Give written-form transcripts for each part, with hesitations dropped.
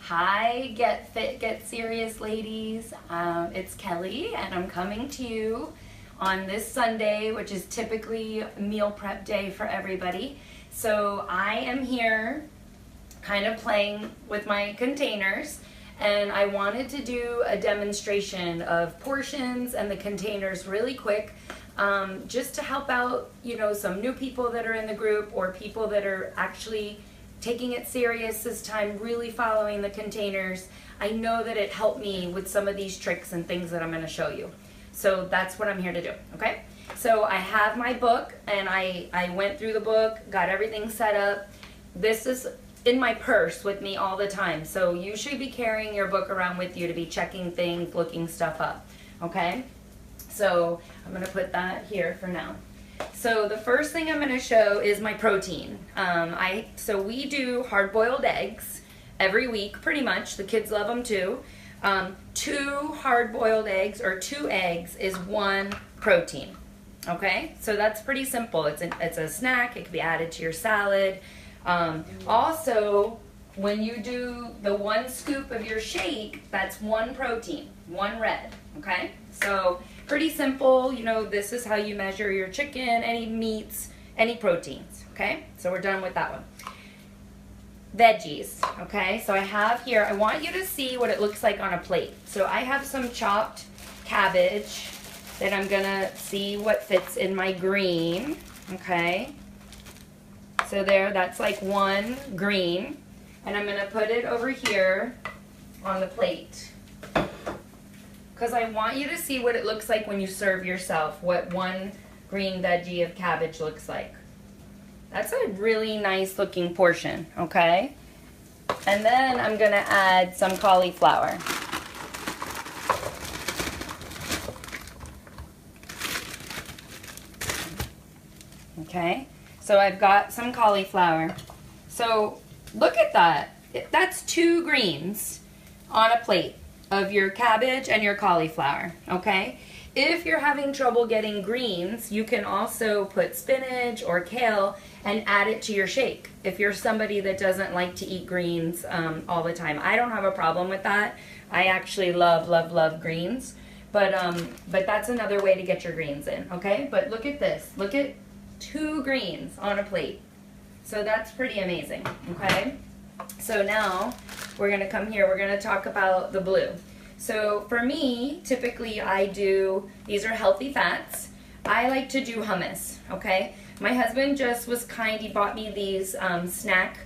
Hi, Get Fit, Get Serious ladies. It's Kelly, and I'm coming to you on this Sunday, which is typically meal prep day for everybody. So I am here kind of playing with my containers, and I wanted to do a demonstration of portions and the containers really quick, just to help out, some new people that are in the group or people that are actually taking it serious this time, really following the containers. I know that it helped me with some of these tricks and things that I'm going to show you. So that's what I'm here to do, okay? So I have my book, and I went through the book, got everything set up. This is in my purse with me all the time. So you should be carrying your book around with you to be checking things, looking stuff up, okay? So I'm going to put that here for now. So the first thing I'm going to show is my protein. So we do hard-boiled eggs every week, pretty much. The kids love them too. 2 hard-boiled eggs or 2 eggs is 1 protein. Okay, so that's pretty simple. It's a snack. It can be added to your salad. Also, when you do the 1 scoop of your shake, that's 1 protein, 1 red. Okay, so pretty simple. This is how you measure your chicken, any meats, any proteins. Okay, so we're done with that one. Veggies. Okay, so I have here, I want you to see what it looks like on a plate. So I have some chopped cabbage that I'm gonna see what fits in my green. Okay, so that's like 1 green, and I'm gonna put it over here on the plate, because I want you to see what it looks like when you serve yourself, what 1 green veggie of cabbage looks like. That's a really nice looking portion, okay? And then I'm gonna add some cauliflower. Okay, so I've got some cauliflower. So look at that. That's 2 greens on a plate of your cabbage and your cauliflower, okay? If you're having trouble getting greens, you can also put spinach or kale and add it to your shake. If you're somebody that doesn't like to eat greens all the time. I don't have a problem with that. I actually love, love, love greens. But that's another way to get your greens in, okay? But look at this. Look at 2 greens on a plate. So that's pretty amazing, okay? So now we're gonna come here, we're gonna talk about the blue. So for me, typically these are healthy fats. I like to do hummus, okay? My husband just was kind, he bought me these snack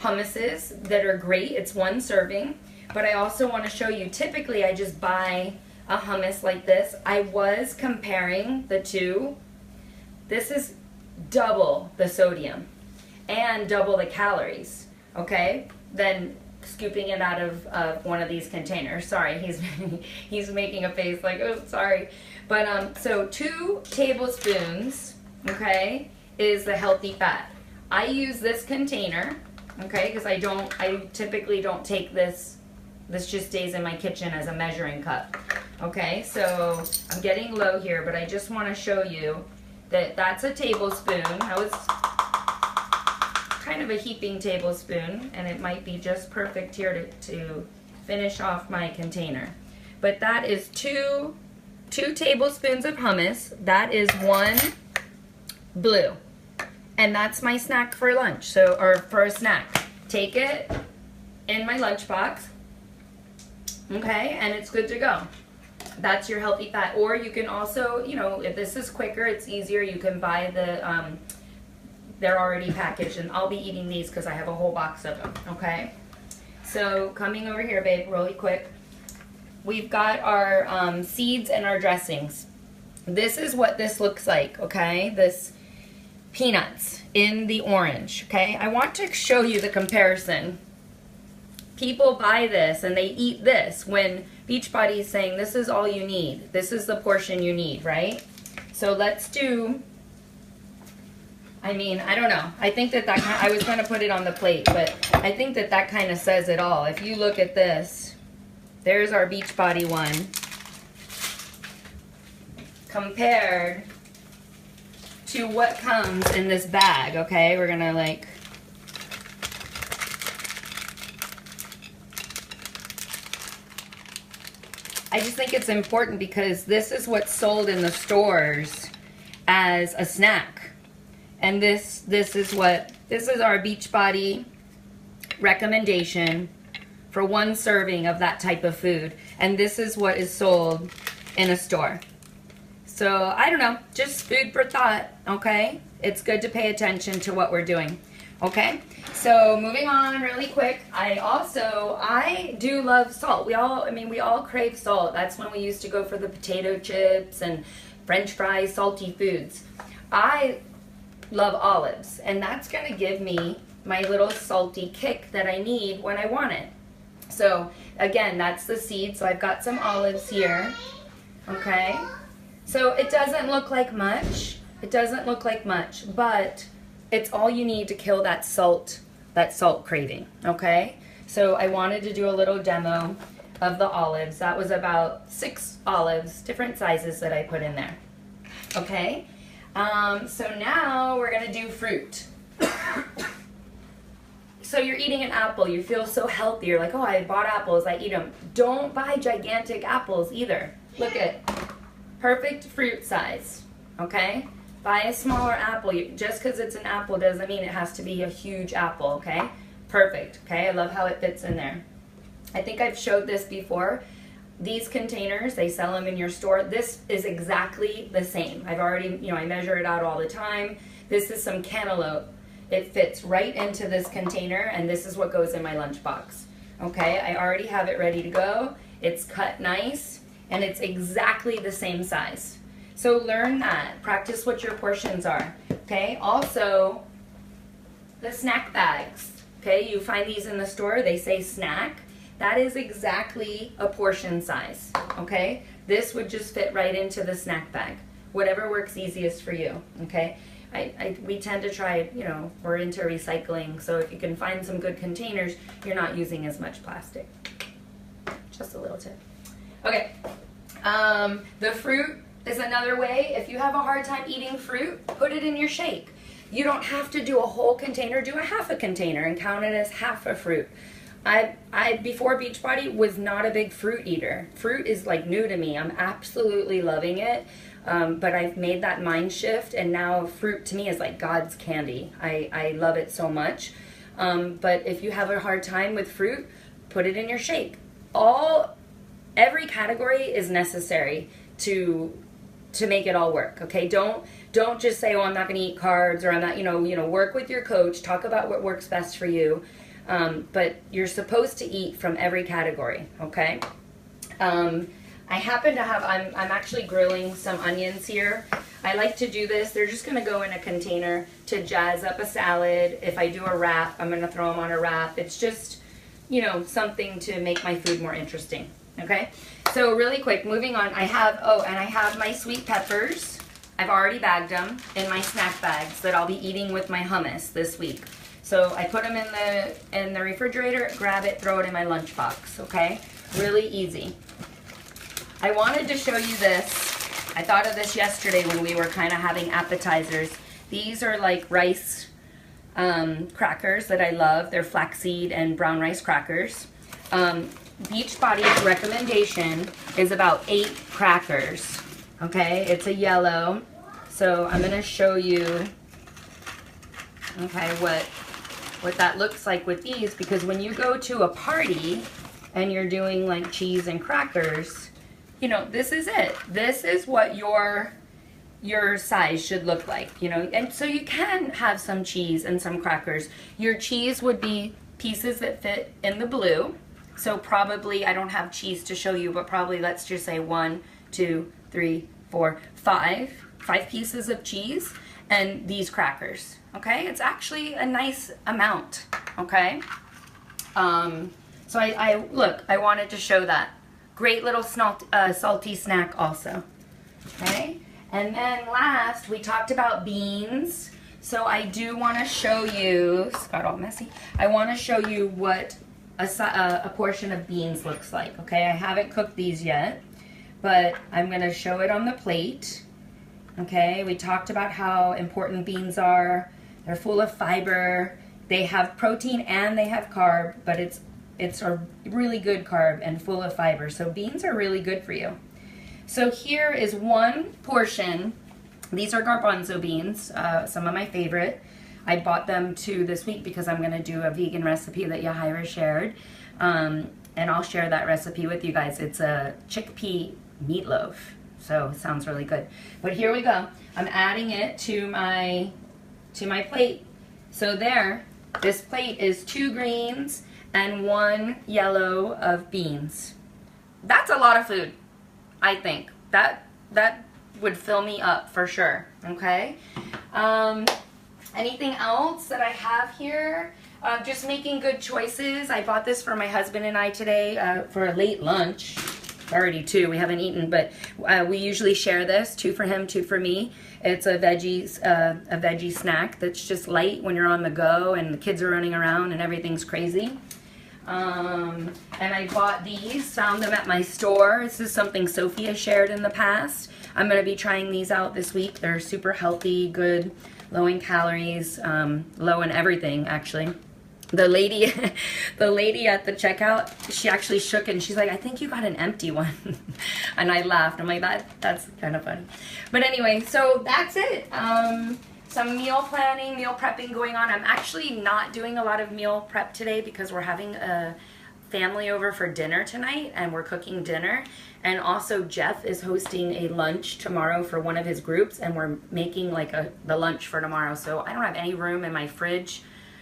hummuses that are great. It's 1 serving, but I also wanna show you, typically I just buy a hummus like this. I was comparing the 2. This is double the sodium and double the calories, okay, than scooping it out of one of these containers. Sorry, he's making a face like, oh, sorry. But so 2 tablespoons, okay, is the healthy fat. I use this container, okay, because I typically don't take this. This just stays in my kitchen as a measuring cup. Okay, so I'm getting low here, but I just want to show you that that's a tablespoon. That was kind of a heaping tablespoon, and it might be just perfect here to finish off my container. But that is 2 tablespoons of hummus. That is 1 blue, and that's my snack for lunch. Or for a snack, take it in my lunchbox, okay, and it's good to go. That's your healthy fat. Or you can also, if this is quicker, it's easier, you can buy they're already packaged, and I'll be eating these because I have a whole box of them, okay? So coming over here, babe, really quick. We've got our seeds and our dressings. This is what this looks like, okay? This peanuts in the orange, okay? I want to show you the comparison. People buy this and they eat this when Beachbody is saying this is all you need. This is the portion you need, right? So let's do, I don't know. I think that I was going to put it on the plate, but I think that kind of says it all. If you look at this, there's our Beachbody one compared to what comes in this bag, okay? We're going to I just think it's important because this is what's sold in the stores as a snack. And this is our Beachbody recommendation for one serving of that type of food. And this is what is sold in a store. So I don't know, just food for thought, okay? It's good to pay attention to what we're doing, okay? So moving on really quick, I do love salt. We all crave salt. That's when we used to go for the potato chips and French fries, salty foods. I love olives, and that's gonna give me my little salty kick that I need when I want it. So again, that's the seed. So I've got some olives here, okay? So it doesn't look like much. It doesn't look like much, but it's all you need to kill that salt craving, okay? So I wanted to do a little demo of the olives. That was about 6 olives, different sizes that I put in there, okay? So now we're gonna do fruit. So you're eating an apple, you feel so healthy, you're like, oh, I bought apples, I eat them. Don't buy gigantic apples either. Look at, perfect fruit size, okay? Buy a smaller apple. Just because it's an apple doesn't mean it has to be a huge apple, okay? Perfect, okay? I love how it fits in there. I think I've showed this before. These containers, they sell them in your store. This is exactly the same. I've already, I measure it out all the time. This is some cantaloupe. It fits right into this container, and this is what goes in my lunchbox, okay? I already have it ready to go. It's cut nice, and it's exactly the same size. So learn that. Practice what your portions are, okay? Also, the snack bags, okay? You find these in the store. They say snack. That is exactly a portion size, okay? This would just fit right into the snack bag. Whatever works easiest for you, okay? We tend to try, we're into recycling, so if you can find some good containers, you're not using as much plastic. Just a little tip. Okay, the fruit is another way. If you have a hard time eating fruit, put it in your shake. You don't have to do a whole container, do a half a container and count it as half a fruit. I before Beachbody was not a big fruit eater. Fruit is like new to me. I'm absolutely loving it. But I've made that mind shift, and now fruit to me is like God's candy. I love it so much. But if you have a hard time with fruit, put it in your shake. Every category is necessary to make it all work, okay? Don't just say, oh, I'm not gonna eat carbs, or I'm not, work with your coach, talk about what works best for you. But you're supposed to eat from every category, okay? I happen to have, I'm actually grilling some onions here. I like to do this. They're just gonna go in a container to jazz up a salad. If I do a wrap, I'm gonna throw them on a wrap. It's just, something to make my food more interesting, okay? So really quick, moving on, I have my sweet peppers. I've already bagged them in my snack bags that I'll be eating with my hummus this week. So I put them in the refrigerator, grab it, throw it in my lunchbox, okay? Really easy. I wanted to show you this. I thought of this yesterday when we were kind of having appetizers. These are like rice crackers that I love. They're flaxseed and brown rice crackers. Beachbody's recommendation is about 8 crackers, okay? It's a yellow. So I'm gonna show you, okay, what that looks like with these, because when you go to a party and you're doing like cheese and crackers, this is it. This is what your size should look like, and so you can have some cheese and some crackers. Your cheese would be pieces that fit in the blue. So probably, I don't have cheese to show you, but probably let's just say 1, 2, 3, 4, 5 pieces of cheese and these crackers, okay? It's actually a nice amount, okay? So I wanted to show that. Great little salty snack also, okay? And then last, we talked about beans. So I do want to show you, it's got all messy. I want to show you what a portion of beans looks like, okay? I haven't cooked these yet, but I'm going to show it on the plate, okay? We talked about how important beans are. They're full of fiber. They have protein and they have carb, but it's It's a really good carb and full of fiber. So beans are really good for you. So here is one portion. These are garbanzo beans, some of my favorite. I bought them too this week because I'm going to do a vegan recipe that Yahira shared. And I'll share that recipe with you guys. It's a chickpea meatloaf. So it sounds really good. But here we go. I'm adding it to my plate. So there, this plate is 2 greens and 1 yellow of beans. That's a lot of food, I think. That would fill me up for sure, okay? Anything else that I have here? Just making good choices. I bought this for my husband and I today for a late lunch. Already 2, we haven't eaten, but we usually share this, 2 for him, 2 for me. It's a veggie snack that's just light when you're on the go and the kids are running around and everything's crazy. And I bought these, found them at my store. This is something Sophia shared in the past. I'm going to be trying these out this week. They're super healthy, good, low in calories, low in everything actually. The lady at the checkout, she actually shook and she's like, I think you got an empty one. And I laughed. I'm like, that's kind of funny. But anyway, so that's it. Some meal planning, meal prepping going on. I'm actually not doing a lot of meal prep today because we're having a family over for dinner tonight and we're cooking dinner. And also Jeff is hosting a lunch tomorrow for one of his groups and we're making like the lunch for tomorrow. So I don't have any room in my fridge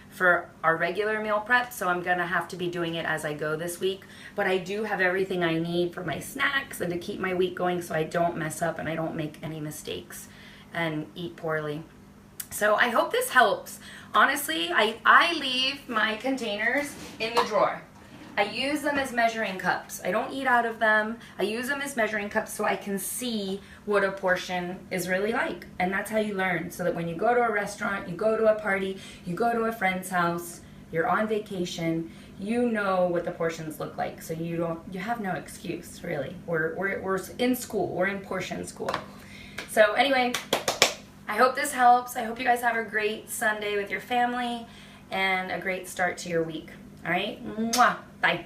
for our regular meal prep, so I'm gonna have to be doing it as I go this week. But I do have everything I need for my snacks and to keep my week going so I don't mess up and I don't make any mistakes and eat poorly. So I hope this helps. Honestly, I leave my containers in the drawer. I use them as measuring cups. I don't eat out of them. I use them as measuring cups so I can see what a portion is really like. And that's how you learn. So that when you go to a restaurant, you go to a party, you go to a friend's house, you're on vacation, you know what the portions look like. So you have no excuse, really. We're in school. We're in portion school. So anyway, I hope this helps. I hope you guys have a great Sunday with your family and a great start to your week. All right? Mwah. Bye.